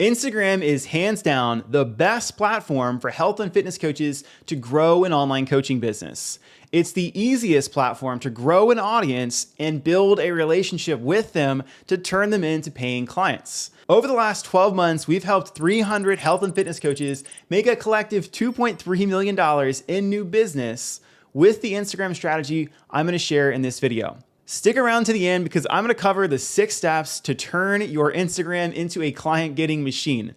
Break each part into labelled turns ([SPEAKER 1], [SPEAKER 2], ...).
[SPEAKER 1] Instagram is hands down the best platform for health and fitness coaches to grow an online coaching business. It's the easiest platform to grow an audience and build a relationship with them to turn them into paying clients. Over the last 12 months, we've helped 300 health and fitness coaches make a collective $2.3 million in new business with the Instagram strategy I'm going to share in this video. Stick around to the end because I'm going to cover the 6 steps to turn your Instagram into a client-getting machine.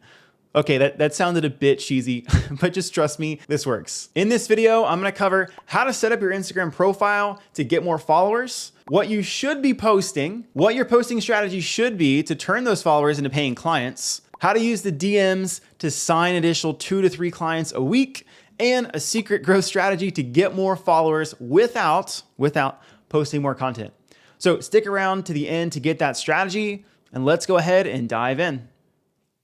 [SPEAKER 1] Okay, that sounded a bit cheesy, but just trust me, this works. In this video, I'm going to cover how to set up your Instagram profile to get more followers, what you should be posting, what your posting strategy should be to turn those followers into paying clients, how to use the DMs to sign additional 2 to 3 clients a week, and a secret growth strategy to get more followers without posting more content. So stick around to the end to get that strategy, and let's go ahead and dive in.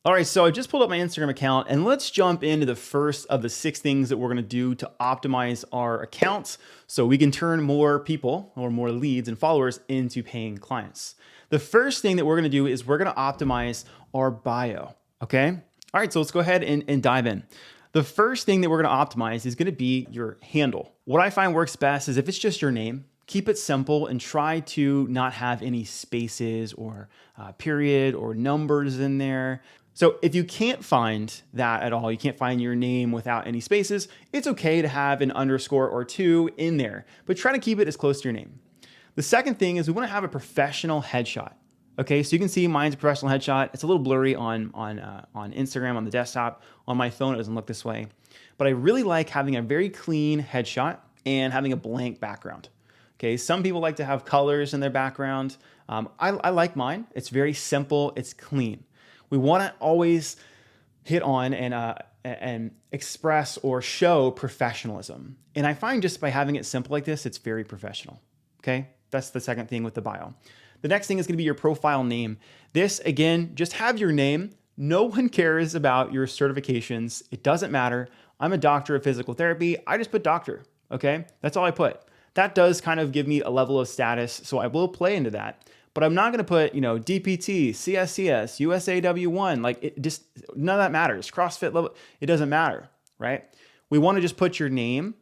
[SPEAKER 1] All right, so I just pulled up my Instagram account, and let's jump into the first of the 6 things that we're gonna do to optimize our accounts so we can turn more people or more leads and followers into paying clients. The first thing that we're gonna do is we're gonna optimize our bio, okay? All right, so let's go ahead and dive in. The first thing that we're gonna optimize is gonna be your handle. What I find works best is if it's just your name, keep it simple and try to not have any spaces or period or numbers in there. So if you can't find that at all, you can't find your name without any spaces, it's okay to have an underscore or 2 in there, but try to keep it as close to your name. The second thing is we wanna have a professional headshot. Okay, so you can see mine's a professional headshot. It's a little blurry on Instagram, on the desktop. On my phone, it doesn't look this way. But I really like having a very clean headshot and having a blank background. Okay, some people like to have colors in their background. I like mine. It's very simple, it's clean. We wanna always hit on and express or show professionalism. And I find just by having it simple like this, it's very professional, okay? That's the second thing with the bio. The next thing is gonna be your profile name. This, again, just have your name. No one cares about your certifications. It doesn't matter. I'm a doctor of physical therapy. I just put doctor, okay? That's all I put. That does kind of give me a level of status, so I will play into that. But I'm not gonna put, DPT, CSCS, USAW1, like it just, none of that matters. CrossFit level, it doesn't matter, right? We wanna just put your name,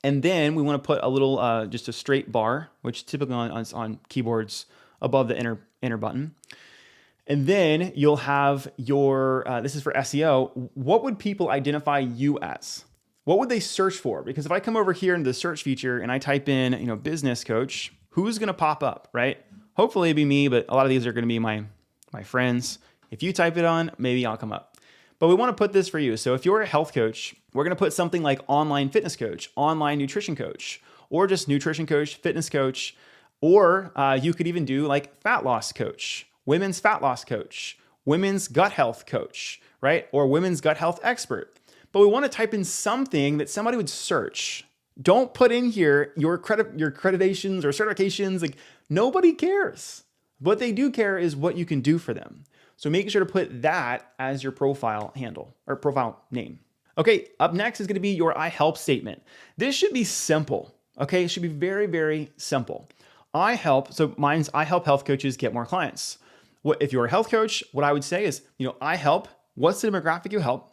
[SPEAKER 1] and then we wanna put a little, just a straight bar, which typically on keyboards above the enter button. And then you'll have your, this is for SEO, what would people identify you as? What would they search for? Because if I come over here into the search feature and I type in, business coach, who's gonna pop up, right? Hopefully it'd be me, but a lot of these are gonna be my friends. If you type it on, maybe I'll come up. But we wanna put this for you. So if you're a health coach, we're gonna put something like online fitness coach, online nutrition coach, or just nutrition coach, fitness coach, or you could even do like fat loss coach, women's fat loss coach, women's gut health coach, right? Or women's gut health expert. But we want to type in something that somebody would search. Don't put in here your accreditations or certifications. Like, nobody cares. What they do care is what you can do for them. So make sure to put that as your profile handle or profile name. Okay, up next is going to be your I help statement. This should be simple. Okay, it should be very, very simple. So mine's I help health coaches get more clients. If you're a health coach, what I would say is, I help, what's the demographic you help?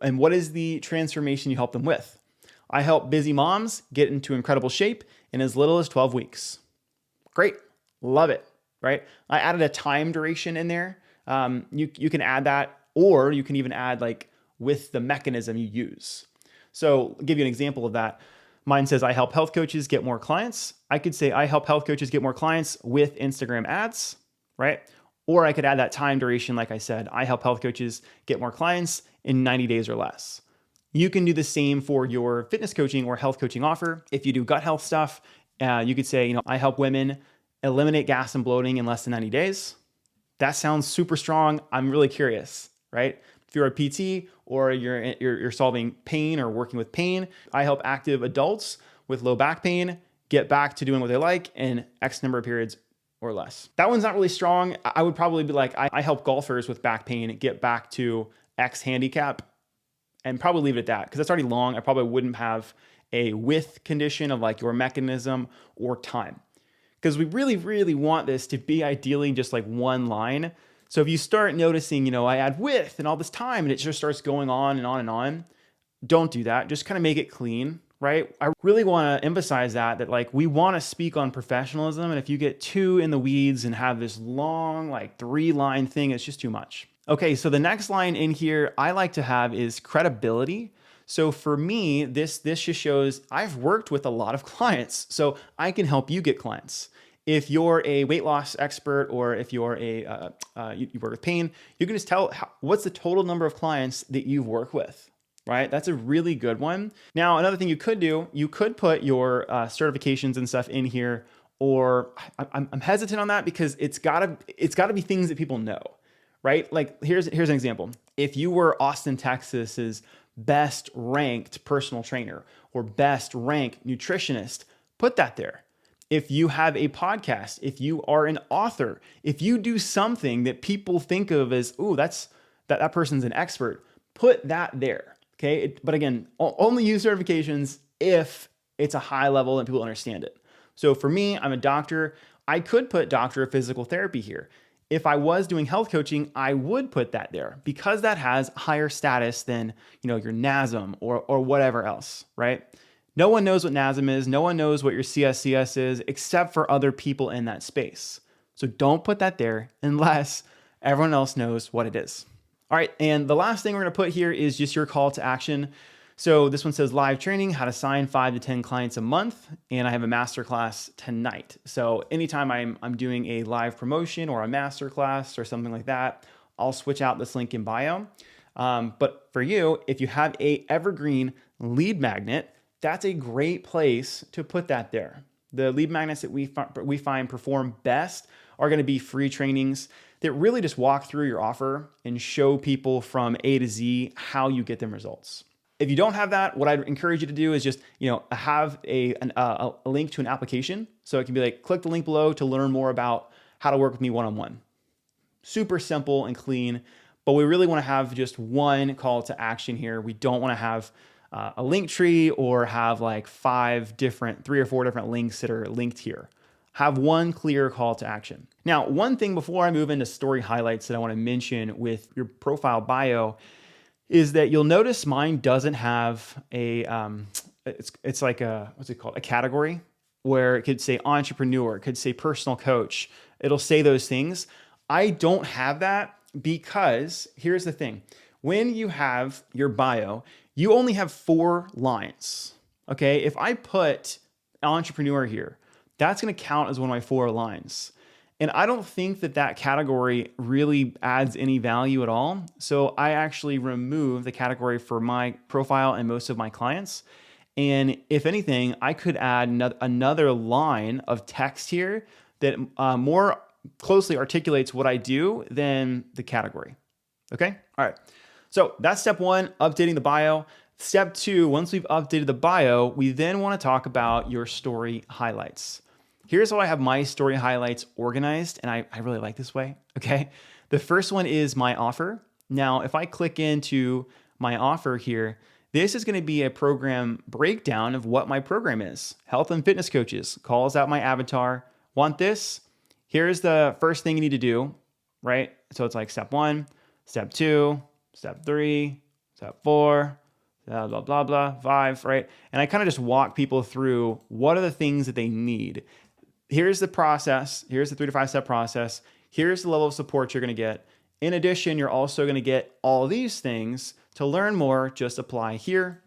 [SPEAKER 1] And what is the transformation you help them with? I help busy moms get into incredible shape in as little as 12 weeks. Great, love it, right? I added a time duration in there. You can add that, or you can even add like with the mechanism you use. So I'll give you an example of that. Mine says, I help health coaches get more clients. I could say, I help health coaches get more clients with Instagram ads, right? Or I could add that time duration, like I said, I help health coaches get more clients in 90 days or less. You can do the same for your fitness coaching or health coaching offer. If you do gut health stuff, you could say, I help women eliminate gas and bloating in less than 90 days. That sounds super strong. I'm really curious, right? If you're a PT or you're solving pain or working with pain, I help active adults with low back pain get back to doing what they like in X number of periods or less. That one's not really strong. I would probably be like, I help golfers with back pain get back to X handicap, and probably leave it at that because that's already long. I probably wouldn't have a with condition of like your mechanism or time, because we really, really want this to be ideally just like one line. So if you start noticing, I add width and all this time and it just starts going on and on and on, don't do that. Just kind of make it clean, right? I really want to emphasize that like we want to speak on professionalism. And if you get too in the weeds and have this long, like 3-line thing, it's just too much. Okay, so the next line in here I like to have is credibility. So for me, this just shows I've worked with a lot of clients, so I can help you get clients. If you're a weight loss expert or if you're you work with pain, you can just tell what's the total number of clients that you've worked with, right? That's a really good one. Now, another thing you could do, you could put your certifications and stuff in here, or I'm hesitant on that because it's gotta be things that people know, right? Like here's an example. If you were Austin, Texas's best ranked personal trainer or best ranked nutritionist, put that there. If you have a podcast, if you are an author, if you do something that people think of as, ooh, that person's an expert, put that there. Okay. But again, only use certifications if it's a high level and people understand it. So for me, I'm a doctor. I could put doctor of physical therapy here. If I was doing health coaching, I would put that there because that has higher status than, your NASM or whatever else, right? No one knows what NASM is. No one knows what your CSCS is except for other people in that space. So don't put that there unless everyone else knows what it is. All right, and the last thing we're gonna put here is just your call to action. So this one says live training, how to sign 5 to 10 clients a month. And I have a masterclass tonight. So anytime I'm doing a live promotion or a masterclass or something like that, I'll switch out this link in bio. But for you, if you have a evergreen lead magnet, that's a great place to put that there. The lead magnets that we find perform best are going to be free trainings that really just walk through your offer and show people from A to Z how you get them results. If you don't have that, what I'd encourage you to do is just, have a link to an application. So it can be like, click the link below to learn more about how to work with me one-on-one. Super simple and clean, but we really want to have just one call to action here. We don't want to have a link tree or have like 3 or 4 different links that are linked here. Have one clear call to action. Now, one thing before I move into story highlights that I want to mention with your profile bio is that you'll notice mine doesn't have a, it's like what's it called? A category where it could say entrepreneur, it could say personal coach. It'll say those things. I don't have that because here's the thing. When you have your bio, you only have 4 lines, okay? If I put entrepreneur here, that's gonna count as one of my 4 lines. And I don't think that category really adds any value at all. So I actually remove the category for my profile and most of my clients. And if anything, I could add another line of text here that more closely articulates what I do than the category, okay? All right. So that's step 1, updating the bio. Step 2, once we've updated the bio, we then want to talk about your story highlights. Here's how I have my story highlights organized, and I really like this way, okay? The first one is my offer. Now, if I click into my offer here, this is going to be a program breakdown of what my program is. Health and fitness coaches, calls out my avatar. Want this? Here's the first thing you need to do, right? So it's like step 1, step 2, step 3, step 4, blah, blah, blah, blah, 5, right? And I kind of just walk people through what are the things that they need. Here's the process. Here's the 3 to 5 step process. Here's the level of support you're going to get. In addition, you're also going to get all these things. To learn more, just apply here.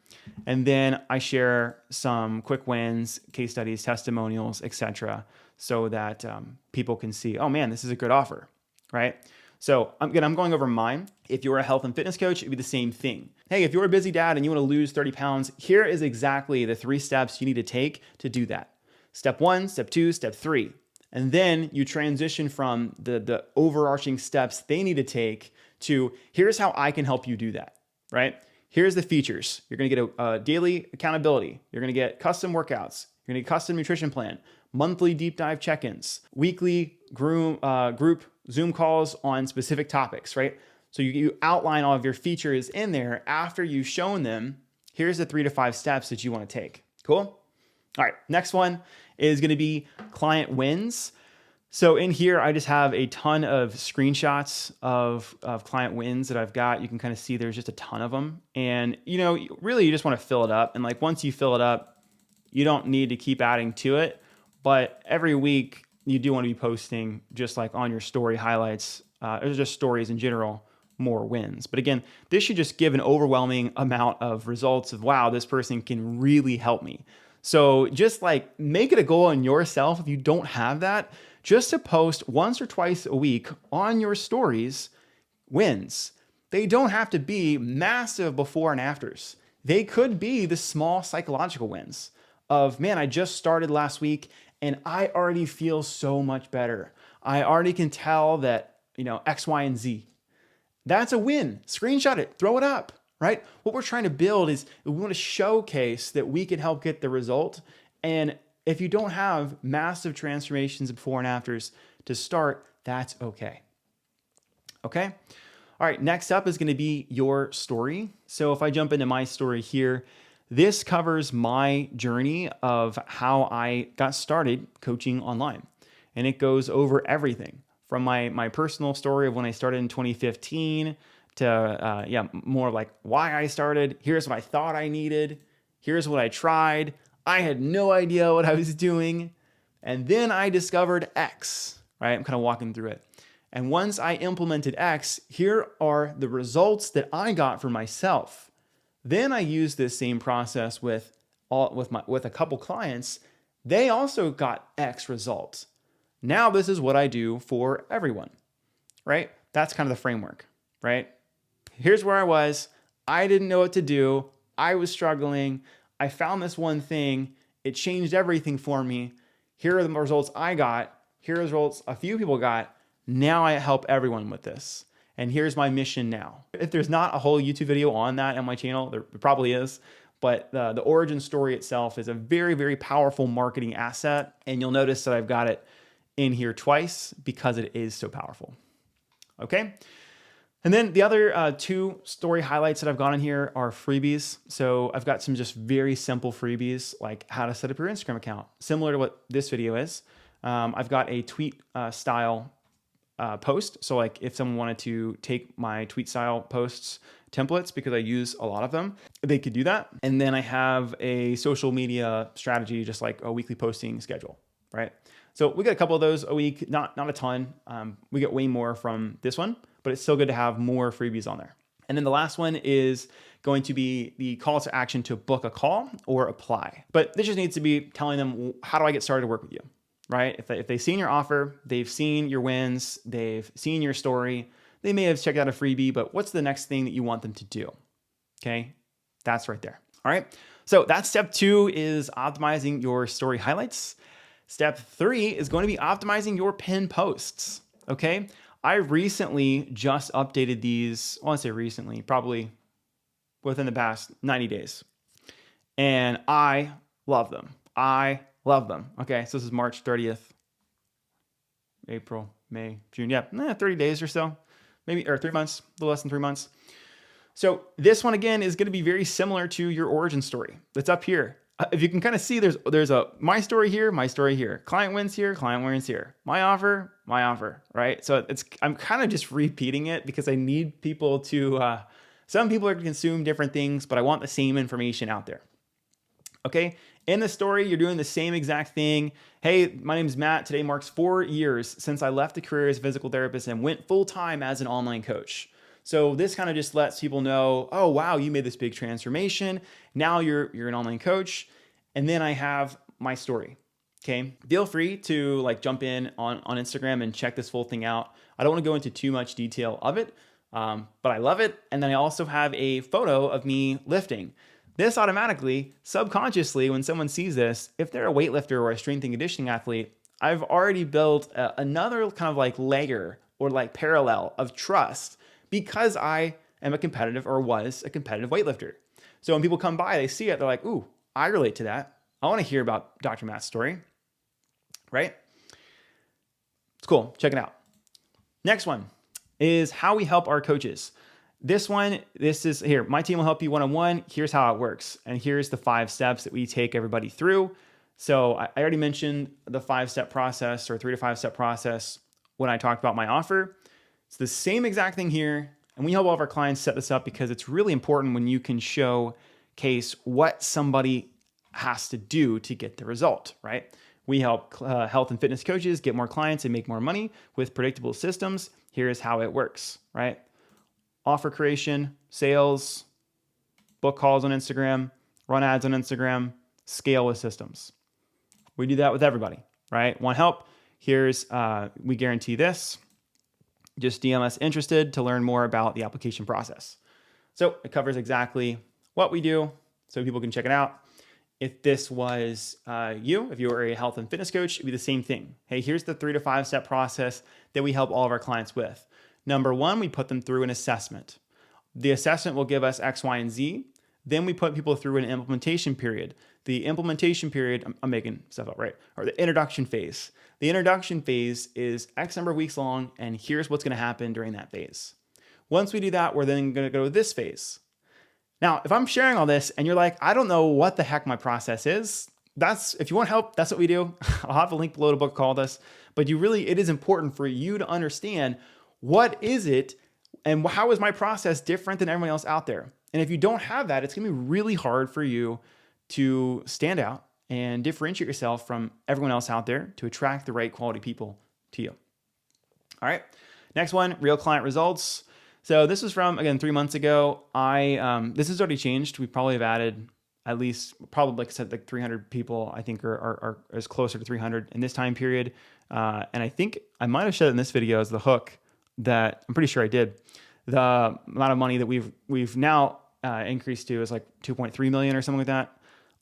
[SPEAKER 1] And then I share some quick wins, case studies, testimonials, etc., so that people can see, oh man, this is a good offer, right? So I'm going over mine. If you're a health and fitness coach, it'd be the same thing. Hey, if you're a busy dad and you want to lose 30 pounds, here is exactly the 3 steps you need to take to do that. Step 1, step 2, step 3. And then you transition from the overarching steps they need to take to here's how I can help you do that, right? Here's the features. You're going to get a daily accountability. You're going to get custom workouts. You're going to get custom nutrition plan, monthly deep dive check-ins, weekly group Zoom calls on specific topics, right? So you outline all of your features in there after you've shown them, here's the 3 to 5 steps that you want to take. Cool? All right, next one is going to be client wins. So in here, I just have a ton of screenshots of client wins that I've got. You can kind of see there's just a ton of them. And, really you just want to fill it up. And like once you fill it up, you don't need to keep adding to it. But every week you do want to be posting just like on your story highlights, or just stories in general, more wins. But again, this should just give an overwhelming amount of results of, wow, this person can really help me. So just like make it a goal on yourself if you don't have that, just to post once or twice a week on your stories wins. They don't have to be massive before and afters. They could be the small psychological wins of, man, I just started last week and I already feel so much better. I already can tell that, X, Y, and Z. That's a win. Screenshot it, throw it up, right? What we're trying to build is we want to showcase that we can help get the result. And if you don't have massive transformations before and afters to start, that's okay. Okay? All right, next up is going to be your story. So if I jump into my story here, this covers my journey of how I got started coaching online. And it goes over everything from my personal story of when I started in 2015 to more like why I started. Here's what I thought I needed. Here's what I tried. I had no idea what I was doing. And then I discovered X, right? I'm kind of walking through it. And once I implemented X, here are the results that I got for myself. Then I used this same process with a couple clients. They also got X results. Now this is what I do for everyone, right? That's kind of the framework, right? Here's where I was. I didn't know what to do. I was struggling. I found this one thing. It changed everything for me. Here are the results I got. Here are the results a few people got. Now I help everyone with this. And here's my mission now. If there's not a whole YouTube video on that on my channel, there probably is. But the origin story itself is a very, very powerful marketing asset. And you'll notice that I've got it in here twice because it is so powerful. Okay. And then the other two story highlights that I've got in here are freebies. So I've got some just very simple freebies, like how to set up your Instagram account, similar to what this video is. I've got a tweet style post. So like if someone wanted to take my tweet style posts templates, because I use a lot of them, they could do that. And then I have a social media strategy, just like a weekly posting schedule, right? So we get a couple of those a week, not a ton. We get way more from this one, but it's still good to have more freebies on there. And then the last one is going to be the call to action to book a call or apply. But this just needs to be telling them, how do I get started to work with you, right? If they've seen your offer, they've seen your wins, they've seen your story, they may have checked out a freebie, but what's the next thing that you want them to do? Okay, that's right there. All right, so that's step 2 is optimizing your story highlights. Step 3 is going to be optimizing your pinned posts, okay? I recently just updated these, I want to say recently, probably within the past 90 days. And I love them. I love them. Okay, so this is March 30th, April, May, June. Yeah, 30 days or so, maybe, or 3 months, a little less than 3 months. So this one, again, is going to be very similar to your origin story that's up here. If you can kind of see, there's a my story here, client wins here, client wins here, my offer, right? So I'm kind of just repeating it because I need people to, some people are going to consume different things, but I want the same information out there. Okay. In the story, you're doing the same exact thing. Hey, my name is Matt. Today marks 4 years since I left a career as a physical therapist and went full-time as an online coach. So this kind of just lets people know, oh, wow, you made this big transformation. Now you're an online coach. And then I have my story. Okay. Feel free to like jump in on Instagram and check this full thing out. I don't want to go into too much detail of it, but I love it. And then I also have a photo of me lifting. This automatically, subconsciously, when someone sees this, if they're a weightlifter or a strength and conditioning athlete, I've already built another kind of like layer or like parallel of trust because I am a competitive or was a competitive weightlifter. So when people come by, they see it, they're like, ooh, I relate to that. I want to hear about Dr. Matt's story, right? It's cool. Check it out. Next one is how we help our coaches. This is here. My team will help you one-on-one. Here's how it works. And here's the 5 steps that we take everybody through. So I already mentioned the 5-step process or 3 to 5-step process when I talked about my offer. It's the same exact thing here. And we help all of our clients set this up because it's really important when you can showcase what somebody has to do to get the result, right? We help health and fitness coaches get more clients and make more money with predictable systems. Here's how it works, right? Offer creation, sales, book calls on Instagram, run ads on Instagram, scale with systems. We do that with everybody, right? Want help? Here's, we guarantee this. Just DM us interested to learn more about the application process. So it covers exactly what we do so people can check it out. If this was if you were a health and fitness coach, it'd be the same thing. Hey, here's the 3 to 5-step process that we help all of our clients with. Number 1, we put them through an assessment. The assessment will give us X, Y, and Z. Then we put people through an implementation period. The implementation period, I'm making stuff up, right? Or the introduction phase. The introduction phase is X number of weeks long, and here's what's going to happen during that phase. Once we do that, we're then going to go to this phase. Now, if I'm sharing all this and you're like, I don't know what the heck my process is, if you want help, that's what we do. I'll have a link below to book call this. But it is important for you to understand what is it and how is my process different than everyone else out there. And if you don't have that, it's going to be really hard for you to stand out and differentiate yourself from everyone else out there to attract the right quality people to you. All right. Next one, real client results. So this was from, again, 3 months ago. This has already changed. We probably have added at least, like I said, like 300 people, I think are as closer to 300 in this time period. And I think I might have said it in this video as the hook that I'm pretty sure I did. The amount of money that we've now increased to is like 2.3 million or something like that.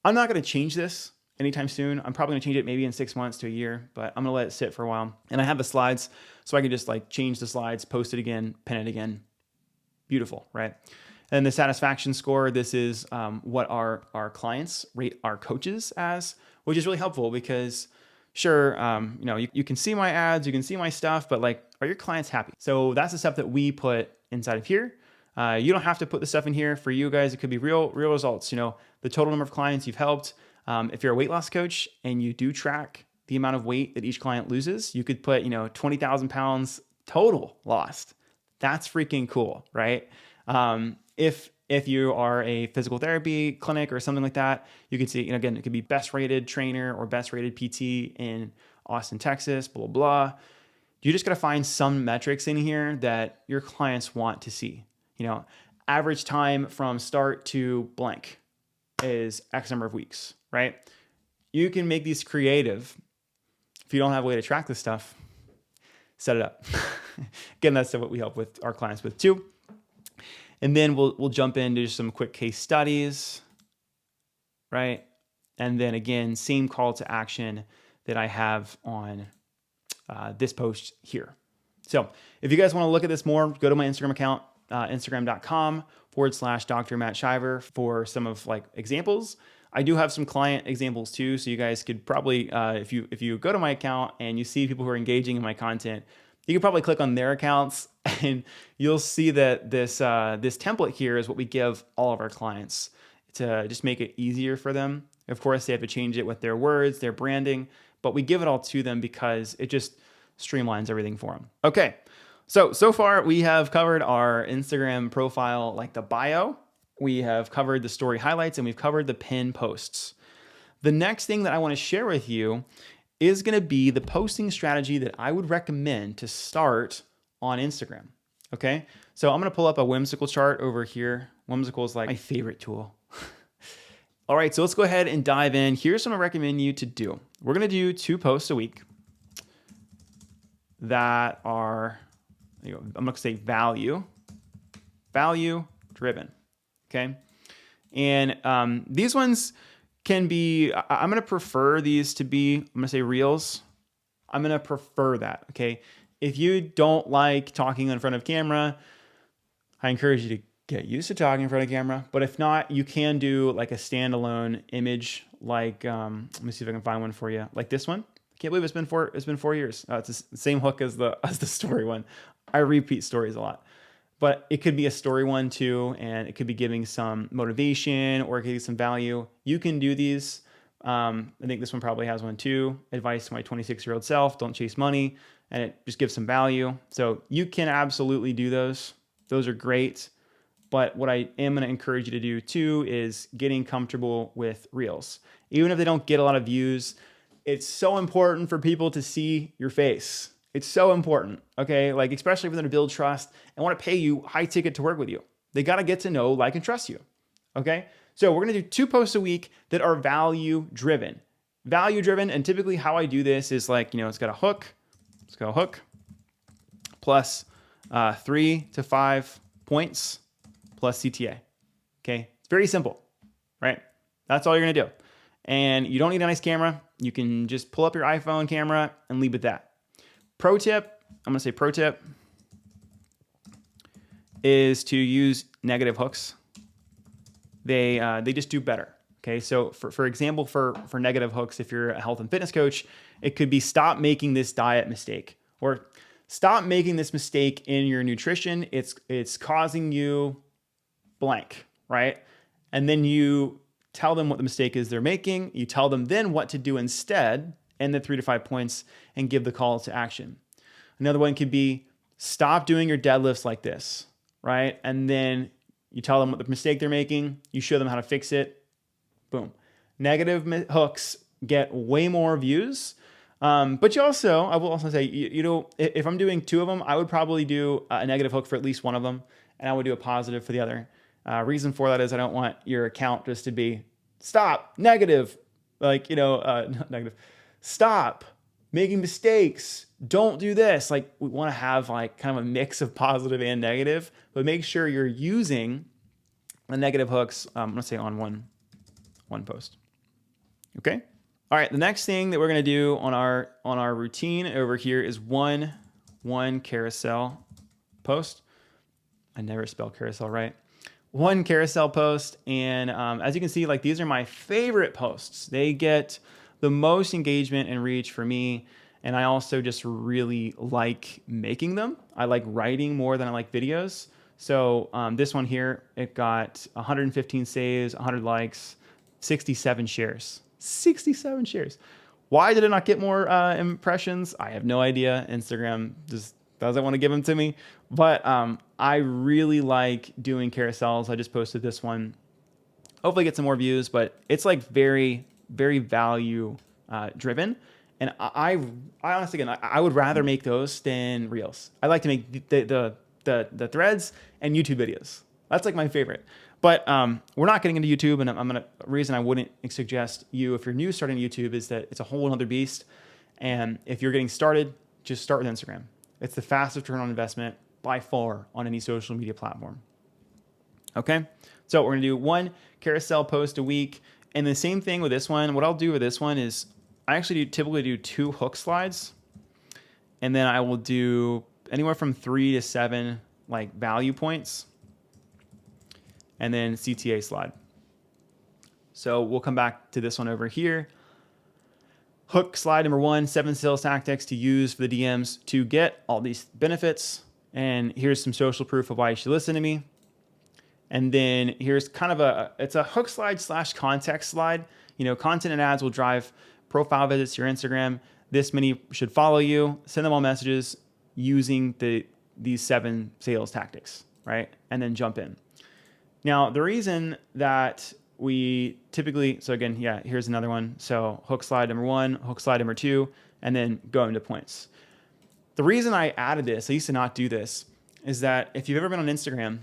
[SPEAKER 1] I'm not going to change this anytime soon. I'm probably going to change it maybe in 6 months to a year, but I'm going to let it sit for a while. And I have the slides, so I can just like change the slides, post it again, pin it again. Beautiful, right? And the satisfaction score, this is what our clients rate our coaches as, which is really helpful because sure, you can see my ads, you can see my stuff, but like, are your clients happy? So that's the stuff that we put inside of here. You don't have to put the stuff in here. For you guys, it could be real results. The total number of clients you've helped. If you're a weight loss coach and you do track the amount of weight that each client loses, you could put 20,000 pounds total lost. That's freaking cool, right? If you are a physical therapy clinic or something like that, you could see, again, it could be best rated trainer or best rated PT in Austin, Texas, blah, blah, blah. You just got to find some metrics in here that your clients want to see. Average time from start to blank is X number of weeks, right? You can make these creative. If you don't have a way to track this stuff, set it up. Again, that's what we help with our clients with too. And then we'll jump into some quick case studies, right? And then again, same call to action that I have on this post here. So if you guys want to look at this more, go to my Instagram account, instagram.com/Dr. Matt Shiver for some of like examples. I do have some client examples too. So you guys could probably, if you go to my account and you see people who are engaging in my content, you can probably click on their accounts and you'll see that this template here is what we give all of our clients to just make it easier for them. Of course, they have to change it with their words, their branding, but we give it all to them because it just streamlines everything for them. Okay. So far we have covered our Instagram profile, like the bio. We have covered the story highlights and we've covered the pin posts. The next thing that I want to share with you is going to be the posting strategy that I would recommend to start on Instagram. Okay. So I'm going to pull up a Whimsical chart over here. Whimsical is like my favorite tool. All right. So let's go ahead and dive in. Here's what I recommend you to do. We're going to do 2 posts a week that are, I'm going to say value driven. Okay. And these ones can be, I'm going to prefer these to be, I'm going to say reels. I'm going to prefer that. Okay. If you don't like talking in front of camera, I encourage you to get used to talking in front of camera. But if not, you can do like a standalone image. Like, let me see if I can find one for you. Like this one. I can't believe it's been 4 years. It's the same hook as the story one. I repeat stories a lot. But it could be a story one too, and it could be giving some motivation or giving some value. You can do these, I think this one probably has one too. Advice to my 26-year-old self: don't chase money. And it just gives some value. So you can absolutely do those. Those are great. But what I am going to encourage you to do too is getting comfortable with reels. Even if they don't get a lot of views, it's so important for people to see your face. It's so important, okay? Like, especially for them to build trust and want to pay you high ticket to work with you. They got to get to know, like, and trust you, okay? So we're going to do 2 posts a week that are value driven. Value driven, and typically how I do this is like, it's got a hook. Let's go hook plus 3 to 5 points plus CTA. Okay, it's very simple, right? That's all you're gonna do. And you don't need a nice camera. You can just pull up your iPhone camera and leave it at that. Pro tip, I'm gonna say pro tip is to use negative hooks. They just do better. Okay, so for example, for negative hooks, if you're a health and fitness coach, it could be stop making this diet mistake, or stop making this mistake in your nutrition. It's causing you blank, right? And then you tell them what the mistake is they're making. You tell them then what to do instead, and the 3 to 5 points, and give the call to action. Another one could be stop doing your deadlifts like this, right? And then you tell them what the mistake they're making. You show them how to fix it. Boom. Negative hooks get way more views. But I will also say, if I'm doing 2 of them, I would probably do a negative hook for at least one of them, and I would do a positive for the other. Reason for that is I don't want your account just to be stop negative, negative, stop making mistakes. Don't do this. Like, we want to have like kind of a mix of positive and negative, but make sure you're using the negative hooks. I'm going to say on one post. Okay. All right. The next thing that we're going to do on our routine over here is one carousel post. I never spell carousel right. One carousel post. And as you can see, like, these are my favorite posts. They get the most engagement and reach for me. And I also just really like making them. I like writing more than I like videos. So this one here, it got 115 saves, 100 likes, 67 shares. 67 shares. Why did it not get more impressions? I have no idea. Instagram just doesn't want to give them to me. But I really like doing carousels. I just posted this one. Hopefully get some more views, but it's like very, very value driven. And I honestly, again, I would rather make those than reels. I like to make the threads and YouTube videos. That's like my favorite. But we're not getting into YouTube, and the reason I wouldn't suggest you, if you're new starting YouTube, is that it's a whole other beast. And if you're getting started, just start with Instagram. It's the fastest return on investment by far on any social media platform. Okay, so we're gonna do one carousel post a week, and the same thing with this one. What I'll do with this one is I actually typically do 2 hook slides, and then I will do anywhere from 3 to 7 like value points, and then CTA slide. So we'll come back to this one over here. Hook slide number 1, 7 sales tactics to use for the DMs to get all these benefits. And here's some social proof of why you should listen to me. And then here's kind of it's a hook slide / context slide. Content and ads will drive profile visits to your Instagram. This many should follow you. Send them all messages using these 7 sales tactics, right? And then jump in. Now, the reason that we typically, so again, yeah, here's another one. So hook slide number 1, hook slide number 2, and then go into points. The reason I added this, I used to not do this, is that if you've ever been on Instagram,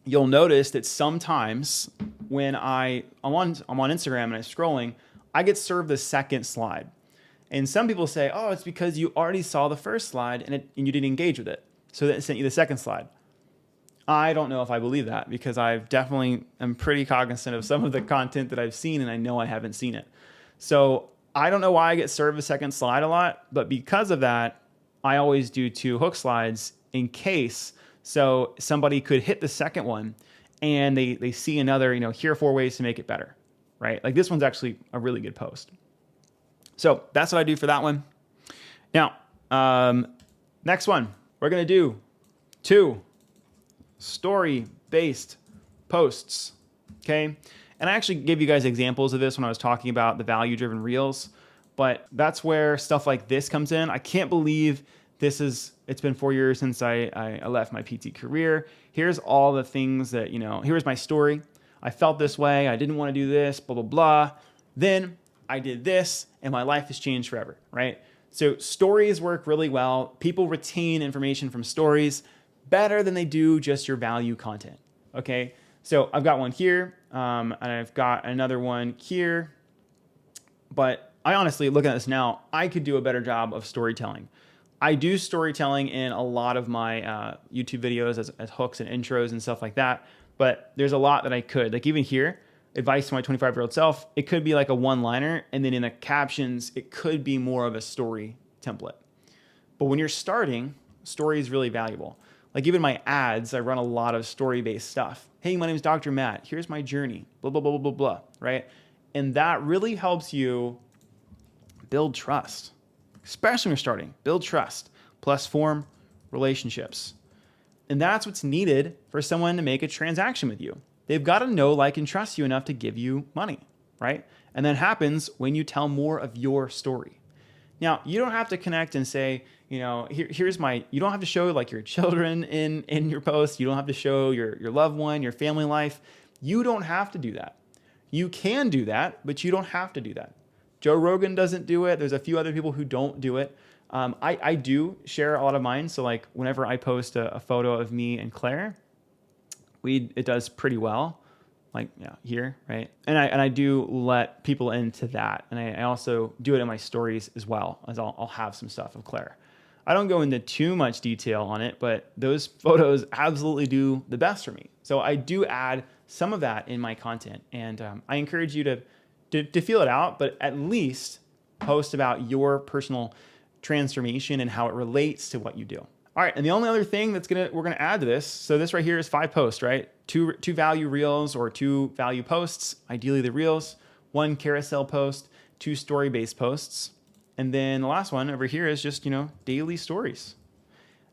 [SPEAKER 1] you'll notice that sometimes when I'm on Instagram and I'm scrolling, I get served the second slide. And some people say, oh, it's because you already saw the first slide and you didn't engage with it. So that sent you the second slide. I don't know if I believe that, because I've definitely am pretty cognizant of some of the content that I've seen, and I know I haven't seen it. So I don't know why I get served a second slide a lot, but because of that, I always do 2 hook slides in case. So somebody could hit the second one and they see another, here are 4 ways to make it better, right? Like, this one's actually a really good post. So that's what I do for that one. Now, next one, we're going to do 2 story-based posts, okay? And I actually gave you guys examples of this when I was talking about the value-driven reels, but that's where stuff like this comes in. I can't believe it's been 4 years since I left my PT career. Here's all the things that, here's my story. I felt this way. I didn't want to do this, blah, blah, blah. Then I did this and my life has changed forever, right? So stories work really well. People retain information from stories better than they do just your value content, okay? So I've got one here, and I've got another one here, but I honestly, looking at this now, I could do a better job of storytelling. I do storytelling in a lot of my YouTube videos as hooks and intros and stuff like that, but there's a lot that I could. Like even here, advice to my 25-year-old self, it could be like a one-liner, and then in the captions, it could be more of a story template. But when you're starting, story is really valuable. Like even my ads, I run a lot of story-based stuff. Hey, my name is Dr. Matt. Here's my journey, blah, blah, blah, blah, blah, blah, right? And that really helps you build trust, especially when you're starting. Build trust, plus form relationships. And that's what's needed for someone to make a transaction with you. They've got to know, like, and trust you enough to give you money, right? And that happens when you tell more of your story. Now, you don't have to connect and say, you don't have to show like your children in your post. You don't have to show your loved one, your family life. You don't have to do that. You can do that, but you don't have to do that. Joe Rogan doesn't do it. There's a few other people who don't do it. I do share a lot of mine. So like whenever I post a photo of me and Claire, it does pretty well, like here, right? And I do let people into that. And I also do it in my stories as well, as I'll have some stuff of Claire. I don't go into too much detail on it, but those photos absolutely do the best for me. So I do add some of that in my content. And I encourage you to feel it out, but at least post about your personal transformation and how it relates to what you do. All right, and the only other thing we're gonna add to this, so this right here is 5 posts, right? Two value reels or 2 value posts, ideally the reels, 1 carousel post, 2 story-based posts, and then the last one over here is just, daily stories.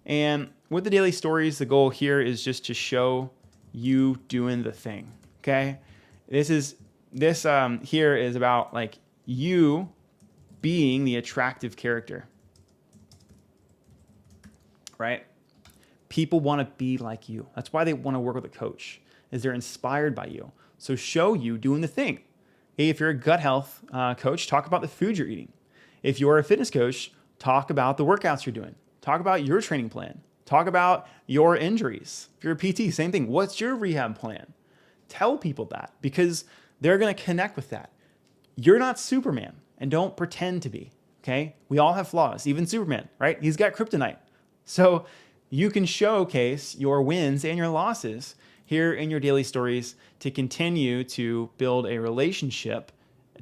[SPEAKER 1] And with the daily stories, the goal here is just to show you doing the thing, okay? This here is about like you being the attractive character. Right? People want to be like you. That's why they want to work with a coach, is they're inspired by you. So show you doing the thing. Hey, if you're a gut health coach, talk about the food you're eating. If you're a fitness coach, talk about the workouts you're doing. Talk about your training plan. Talk about your injuries. If you're a PT, same thing. What's your rehab plan? Tell people that because they're going to connect with that. You're not Superman, and don't pretend to be, okay? We all have flaws, even Superman, right? He's got kryptonite. So you can showcase your wins and your losses here in your daily stories to continue to build a relationship,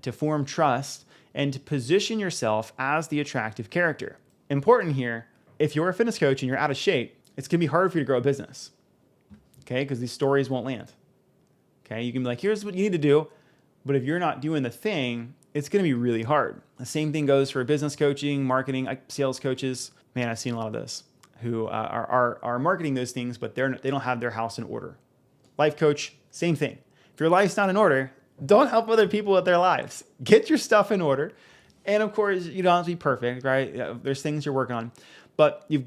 [SPEAKER 1] to form trust, and to position yourself as the attractive character. Important here, if you're a fitness coach and you're out of shape, it's going to be hard for you to grow a business, okay? Because these stories won't land, okay? You can be like, here's what you need to do, but if you're not doing the thing, it's going to be really hard. The same thing goes for business coaching, marketing, sales coaches. Man, I've seen a lot of this. Who are marketing those things, but they don't have their house in order. Life coach, same thing. If your life's not in order, don't help other people with their lives. Get your stuff in order. And of course, you don't have to be perfect, right? There's things you're working on, but you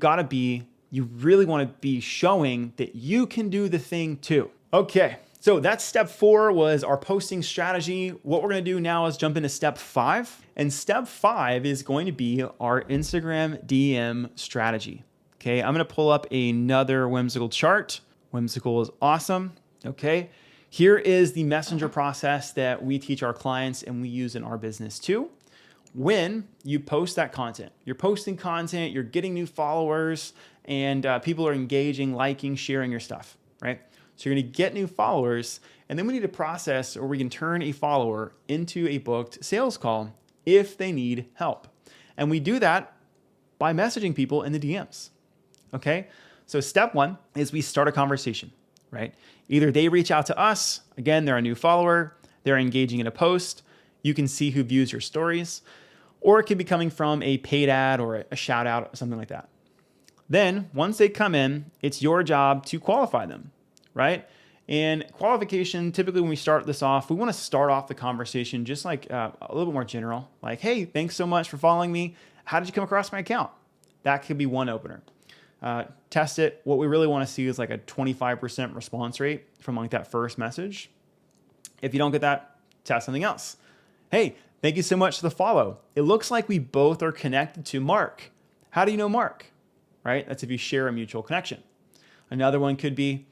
[SPEAKER 1] really want to be showing that you can do the thing too. Okay. So that's step 4 was our posting strategy. What we're going to do now is jump into step 5. And step 5 is going to be our Instagram DM strategy. Okay, I'm going to pull up another Whimsical chart. Whimsical is awesome. Okay, here is the messenger process that we teach our clients and we use in our business too. When you post that content, you're posting content, you're getting new followers, and people are engaging, liking, sharing your stuff, right? So you're going to get new followers, and then we need a process where we can turn a follower into a booked sales call if they need help. And we do that by messaging people in the DMs. Okay, so step 1 is we start a conversation, right? Either they reach out to us, again, they're a new follower, they're engaging in a post, you can see who views your stories, or it could be coming from a paid ad or a shout out or something like that. Then once they come in, it's your job to qualify them, right? And qualification, typically when we start this off, we want to start off the conversation just like a little bit more general. Like, hey, thanks so much for following me. How did you come across my account? That could be one opener. Test it. What we really want to see is like a 25% response rate from like that first message. If you don't get that, test something else. Hey, thank you so much for the follow. It looks like we both are connected to Mark. How do you know Mark? Right? That's if you share a mutual connection. Another one could be,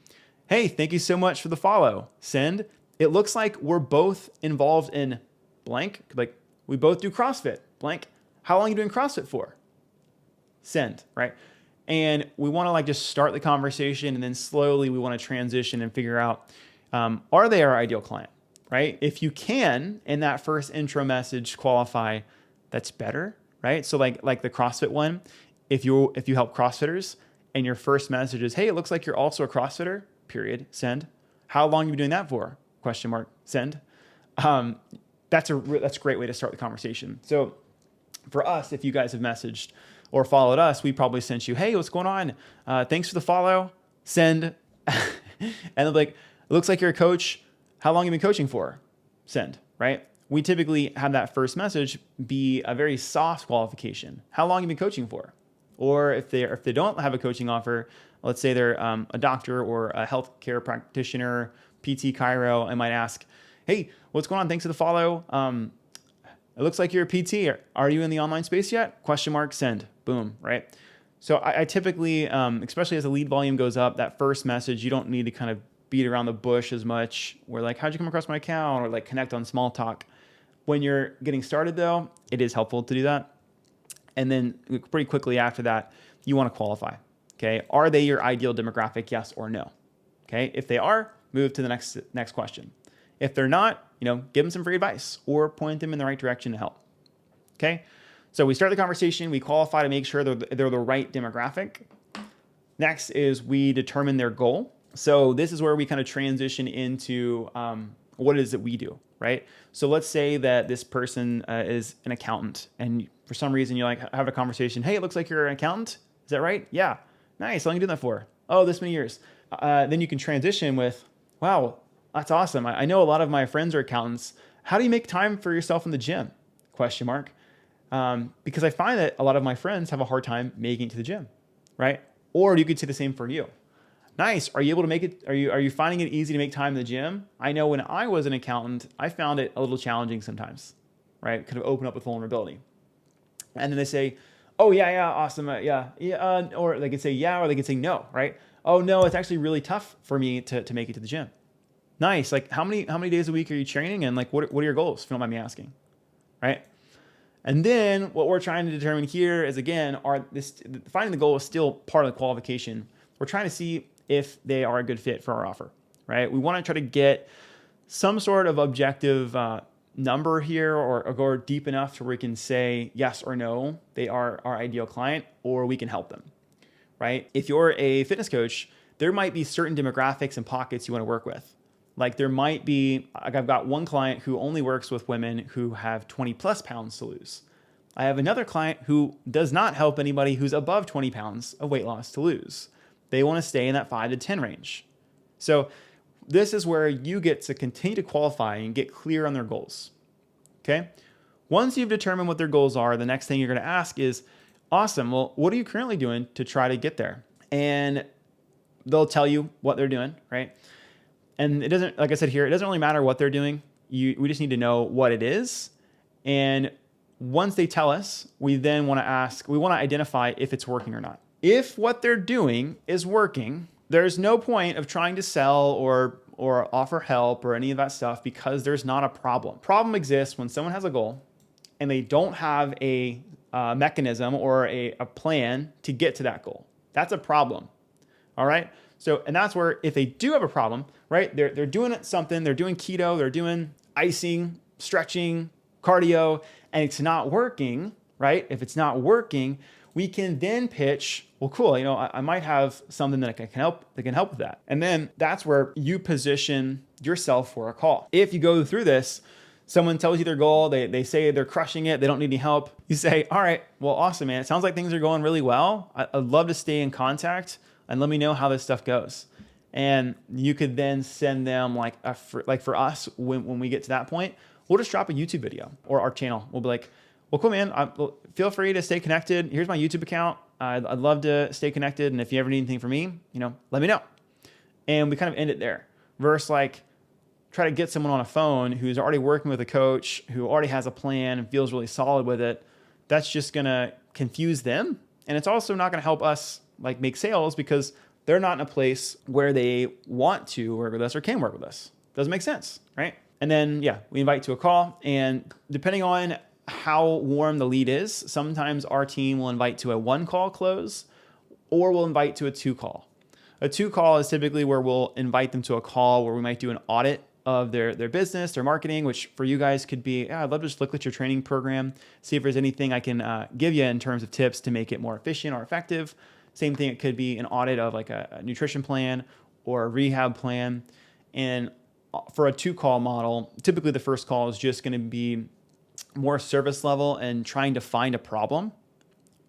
[SPEAKER 1] hey, thank you so much for the follow. Send. It looks like we're both involved in blank. Like we both do CrossFit. Blank. How long are you doing CrossFit for? Send, right? And we want to like just start the conversation, and then slowly we want to transition and figure out, are they our ideal client, right? If you can, in that first intro message, qualify, that's better, right? So like the CrossFit one, if you help CrossFitters and your first message is, hey, it looks like you're also a CrossFitter, period, send. How long have you been doing that for? Question mark, send. That's a great way to start the conversation. So for us, if you guys have messaged or followed us, we probably sent you, hey, what's going on? Thanks for the follow, send. And they're like, it looks like you're a coach. How long have you been coaching for? Send, right? We typically have that first message be a very soft qualification. How long have you been coaching for? Or if they don't have a coaching offer, let's say they're a doctor or a healthcare practitioner, PT Chiro, I might ask, hey, what's going on? Thanks for the follow. It looks like you're a PT. Are you in the online space yet? Question mark, send. Boom, right? So I typically, especially as the lead volume goes up, that first message, you don't need to kind of beat around the bush as much. We're like, how'd you come across my account? Or like connect on small talk. When you're getting started though, it is helpful to do that. And then pretty quickly after that, you want to qualify. Okay. Are they your ideal demographic? Yes or no? Okay. If they are, move to the next question. If they're not, give them some free advice or point them in the right direction to help. Okay. So we start the conversation, we qualify to make sure they're the right demographic. Next is we determine their goal. So this is where we kind of transition into what it is that we do, right? So let's say that this person is an accountant, and for some reason you like have a conversation. Hey, it looks like you're an accountant. Is that right? Yeah. Nice. How long have you done that for? Oh, this many years. Then you can transition with, wow, that's awesome. I know a lot of my friends are accountants. How do you make time for yourself in the gym? Question mark. Because I find that a lot of my friends have a hard time making it to the gym, right? Or you could say the same for you. Nice. Are you able to make it? Are you finding it easy to make time in the gym? I know when I was an accountant, I found it a little challenging sometimes, right? Kind of open up with vulnerability. And then they say, oh yeah, awesome. Yeah. Or they could say yeah, or they could say no, right? Oh no, it's actually really tough for me to make it to the gym. Nice. Like how many days a week are you training? And like, what are your goals? If you don't mind me asking, right? And then what we're trying to determine here is, again, finding the goal is still part of the qualification. We're trying to see if they are a good fit for our offer, right? We want to try to get some sort of objective number here or go deep enough to where we can say yes or no, they are our ideal client, or we can help them, right? If you're a fitness coach, there might be certain demographics and pockets you want to work with. Like there might be, I've got one client who only works with women who have 20 plus pounds to lose. I have another client who does not help anybody who's above 20 pounds of weight loss to lose. They want to stay in that 5 to 10 range. So this is where you get to continue to qualify and get clear on their goals. Okay. Once you've determined what their goals are, the next thing you're going to ask is, awesome. Well, what are you currently doing to try to get there? And they'll tell you what they're doing, right? And it doesn't, like I said here, it doesn't really matter what they're doing. We just need to know what it is. And once they tell us, we then want to identify if it's working or not. If what they're doing is working, there's no point of trying to sell or offer help or any of that stuff, because there's not a problem. Problem exists when someone has a goal and they don't have a mechanism or a plan to get to that goal. That's a problem. All right. So, and that's where if they do have a problem, right, they're doing something, they're doing keto, they're doing icing, stretching, cardio, and it's not working, right? If it's not working, we can then pitch, well, cool, I might have something that can help with that. And then that's where you position yourself for a call. If you go through this, someone tells you their goal, they say they're crushing it, they don't need any help. You say, all right, well, awesome, man. It sounds like things are going really well. I'd love to stay in contact and let me know how this stuff goes. And you could then send them like like for us, when we get to that point, we'll just drop a YouTube video or our channel. We'll be like, well, cool, man. Feel free to stay connected. Here's my YouTube account. I'd love to stay connected. And if you ever need anything from me, let me know. And we kind of end it there. Versus like try to get someone on a phone who's already working with a coach, who already has a plan and feels really solid with it. That's just going to confuse them. And it's also not going to help us like make sales because they're not in a place where they want to work with us or can work with us. Doesn't make sense, right? And then, we invite to a call. And depending on how warm the lead is, sometimes our team will invite to a 1-call close or we'll invite to a 2-call. A 2-call is typically where we'll invite them to a call where we might do an audit of their business, their marketing, which for you guys could be, I'd love to just look at your training program, see if there's anything I can give you in terms of tips to make it more efficient or effective. Same thing, it could be an audit of like a nutrition plan or a rehab plan. And for a 2-call model, typically the first call is just going to be more service level and trying to find a problem,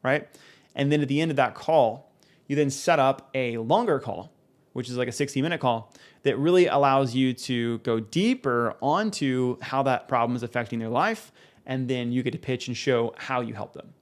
[SPEAKER 1] right? And then at the end of that call, you then set up a longer call, which is like a 60-minute call that really allows you to go deeper onto how that problem is affecting their life. And then you get to pitch and show how you help them.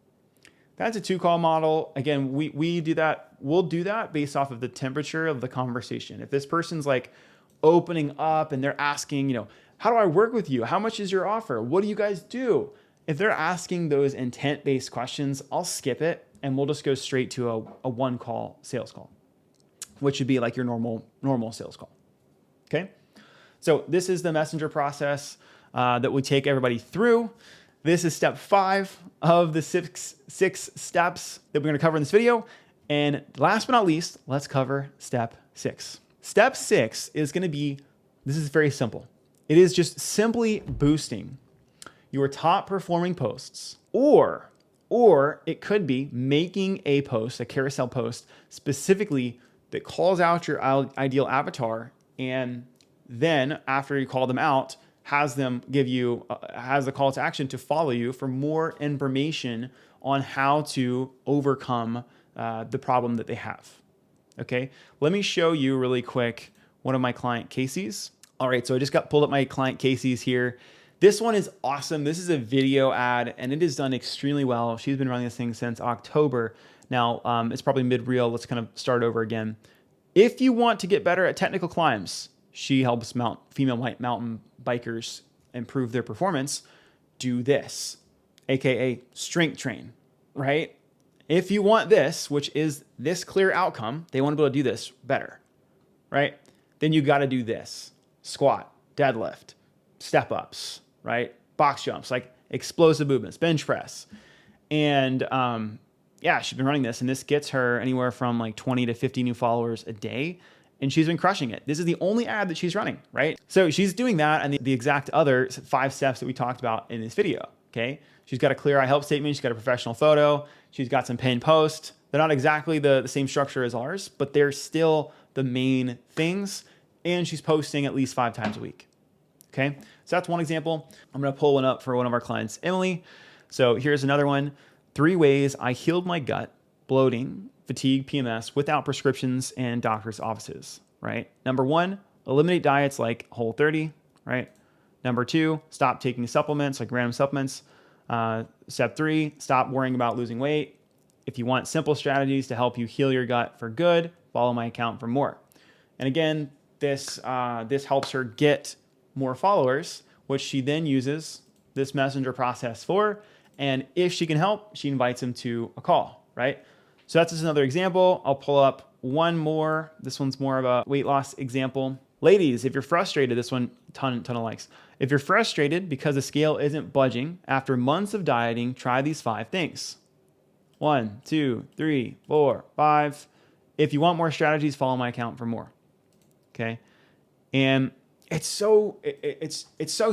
[SPEAKER 1] That's a 2-call model. Again, we do that. We'll do that based off of the temperature of the conversation. If this person's like opening up and they're asking, how do I work with you? How much is your offer? What do you guys do? If they're asking those intent-based questions, I'll skip it and we'll just go straight to a 1-call sales call, which would be like your normal sales call. Okay. So this is the messenger process that we take everybody through. This is step 5 of the six steps that we're going to cover in this video. And last but not least, let's cover step 6. Step 6 is going to be, this is very simple. It is just simply boosting your top performing posts, or it could be making a post, a carousel post specifically that calls out your ideal avatar. And then after you call them out, has them give you, has a call to action to follow you for more information on how to overcome the problem that they have. Okay, let me show you really quick one of my client cases. All right, so I just pulled up my client cases here. This one is awesome. This is a video ad and it is done extremely well. She's been running this thing since October. Now it's probably mid-reel. Let's kind of start over again. If you want to get better at technical climbs, she helps female mountain bikers improve their performance. Do this, AKA strength train, right? If you want this, which is this clear outcome, they want to be able to do this better, right? Then you got to do this: squat, deadlift, step ups, right? Box jumps, like explosive movements, bench press. And she's been running this, and this gets her anywhere from like 20 to 50 new followers a day. And she's been crushing it. This is the only ad that she's running, right? So she's doing that and the exact other 5 steps that we talked about in this video, okay? She's got a clear I help statement. She's got a professional photo. She's got some pinned posts. They're not exactly the same structure as ours, but they're still the main things. And she's posting at least 5 times a week, okay? So that's one example. I'm gonna pull one up for one of our clients, Emily. So here's another one: 3 ways I healed my gut, bloating, fatigue, PMS without prescriptions and doctor's offices, right? Number 1, eliminate diets like Whole30, right? Number 2, stop taking supplements like random supplements. Step 3, stop worrying about losing weight. If you want simple strategies to help you heal your gut for good, follow my account for more. And again, this helps her get more followers, which she then uses this messenger process for. And if she can help, she invites them to a call, right? So that's just another example. I'll pull up one more. This one's more of a weight loss example. Ladies, if you're frustrated, this one, ton of likes. If you're frustrated because the scale isn't budging after months of dieting, try these 5 things. 1, 2, 3, 4, 5. If you want more strategies, follow my account for more. Okay. And it's so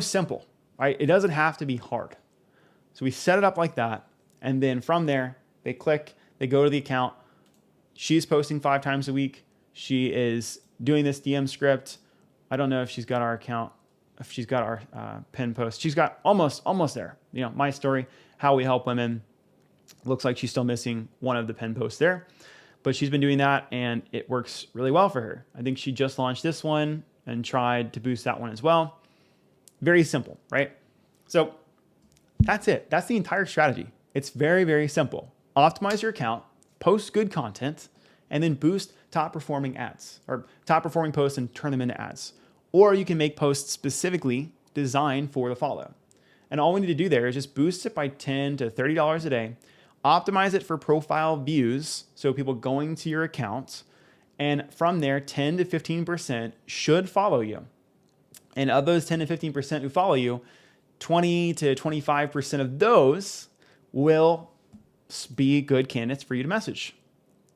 [SPEAKER 1] simple, right? It doesn't have to be hard. So we set it up like that. And then from there, they click, they go to the account. She's posting 5 times a week. She is doing this DM script. I don't know if she's got our account, if she's got our pin post. She's got almost there. My story, how we help women. Looks like she's still missing one of the pin posts there. but she's been doing that and it works really well for her. I think she just launched this one and tried to boost that one as well. Very simple, right? So that's it. That's the entire strategy. It's very, very simple. Optimize your account, post good content, and then boost top performing ads or top performing posts and turn them into ads. Or you can make posts specifically designed for the follow. And all we need to do there is just boost it by $10 to $30 a day, optimize it for profile views, so people going to your account, and from there, 10 to 15% should follow you. And of those 10 to 15% who follow you, 20 to 25% of those will be good candidates for you to message.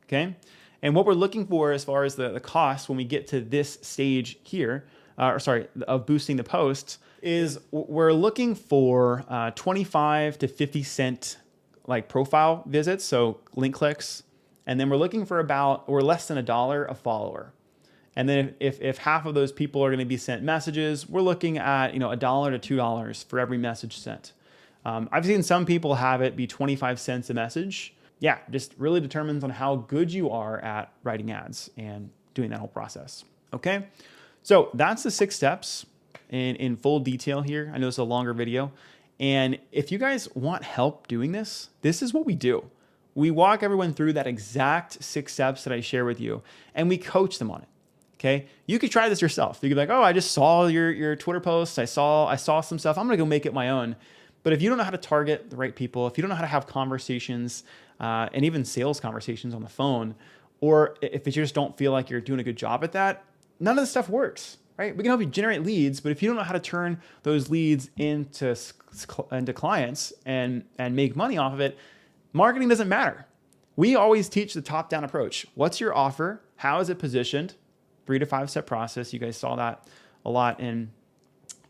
[SPEAKER 1] Okay? And what we're looking for as far as the cost when we get to this stage here, of boosting the posts, is we're looking for 25 to 50 cent like profile visits, so link clicks. And then we're looking for less than $1 a follower. And then if half of those people are going to be sent messages, we're looking at $1 to $2 for every message sent. I've seen some people have it be 25 cents a message. Yeah, just really determines on how good you are at writing ads and doing that whole process. Okay, so that's the 6 steps in full detail here. I know it's a longer video. And if you guys want help doing this, this is what we do. We walk everyone through that exact 6 steps that I share with you, and we coach them on it. Okay, you could try this yourself. You could be like, oh, I just saw your Twitter posts. I saw some stuff. I'm gonna go make it my own. But if you don't know how to target the right people, if you don't know how to have conversations and even sales conversations on the phone, or if you just don't feel like you're doing a good job at that, none of this stuff works, right? We can help you generate leads, but if you don't know how to turn those leads into clients and make money off of it, marketing doesn't matter. We always teach the top-down approach. What's your offer? How is it positioned? 3 to 5 step process. You guys saw that a lot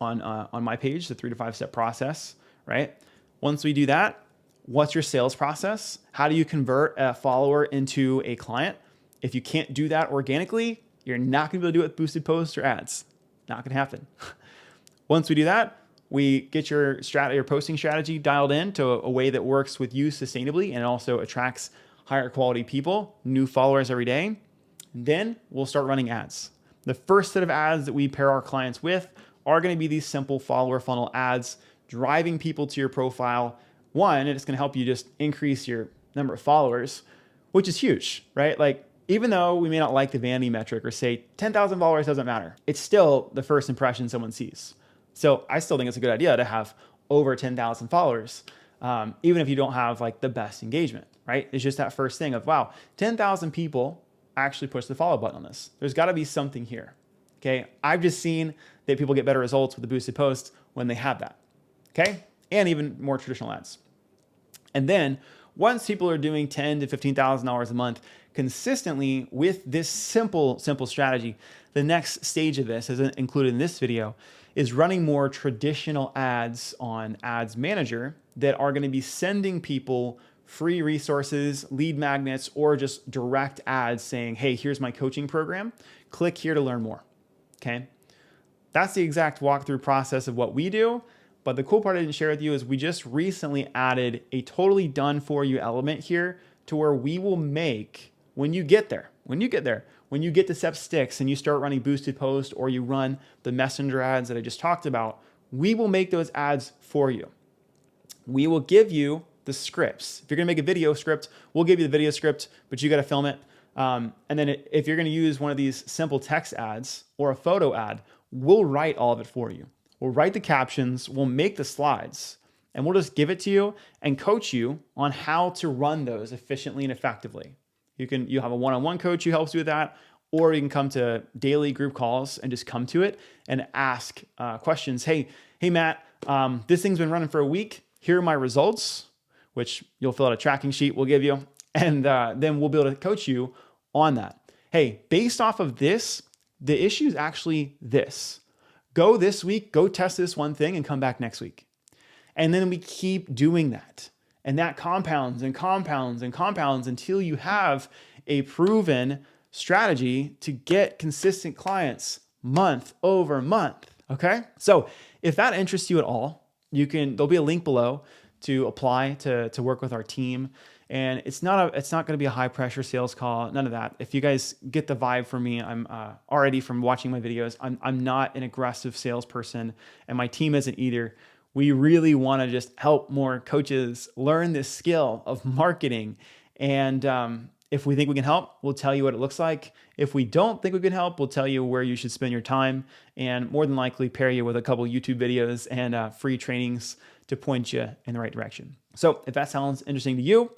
[SPEAKER 1] on my page, the 3 to 5 step process, right? Once we do that, what's your sales process? How do you convert a follower into a client? If you can't do that organically, you're not gonna be able to do it with boosted posts or ads. Not gonna happen. Once we do that, we get your posting strategy dialed in to a way that works with you sustainably and also attracts higher quality people, new followers every day. Then we'll start running ads. The first set of ads that we pair our clients with are going to be these simple follower funnel ads, driving people to your profile. One, it's going to help you just increase your number of followers, which is huge, right? Like, even though we may not like the vanity metric or say 10,000 followers doesn't matter, it's still the first impression someone sees. So I still think it's a good idea to have over 10,000 followers, even if you don't have like the best engagement, right? It's just that first thing of, wow, 10,000 people actually push the follow button on this. There's got to be something here. Okay. I've just seen that people get better results with the boosted posts when they have that. Okay. And even more traditional ads. And then once people are doing $10,000 to $15,000 a month consistently with this simple strategy, the next stage of this, as included in this video, is running more traditional ads on Ads Manager that are going to be sending people free resources, lead magnets, or just direct ads saying, hey, here's my coaching program. Click here to learn more. Okay. That's the exact walkthrough process of what we do. But the cool part I didn't share with you is we just recently added a totally done for you element here to where we will make, when you get to step 6 and you start running boosted posts or you run the messenger ads that I just talked about, we will make those ads for you. We will give you the scripts. If you're gonna make a video script, we'll give you the video script, but you gotta film it. And then if you're gonna use one of these simple text ads or a photo ad, we'll write all of it for you. We'll write the captions, we'll make the slides, and we'll just give it to you and coach you on how to run those efficiently and effectively. You have a one-on-one coach who helps you with that, or you can come to daily group calls and just come to it and ask questions. Hey Matt, this thing's been running for a week. Here are my results, which you'll fill out a tracking sheet we'll give you. And then we'll be able to coach you on that. Hey, based off of this, the issue is actually this. Go this week, go test this one thing and come back next week. And then we keep doing that. And that compounds and compounds and compounds until you have a proven strategy to get consistent clients month over month. Okay. So if that interests you at all, there'll be a link below to apply to work with our team And it's not going to be a high pressure sales call, none of that. If you guys get the vibe from me, I'm already from watching my videos, I'm not an aggressive salesperson, and my team isn't either. We really want to just help more coaches learn this skill of marketing. And if we think we can help, we'll tell you what it looks like. If we don't think we can help, we'll tell you where you should spend your time, and more than likely pair you with a couple YouTube videos and free trainings to point you in the right direction. So if that sounds interesting to you,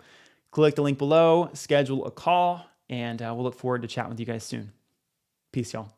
[SPEAKER 1] click the link below, schedule a call, and we'll look forward to chatting with you guys soon. Peace, y'all.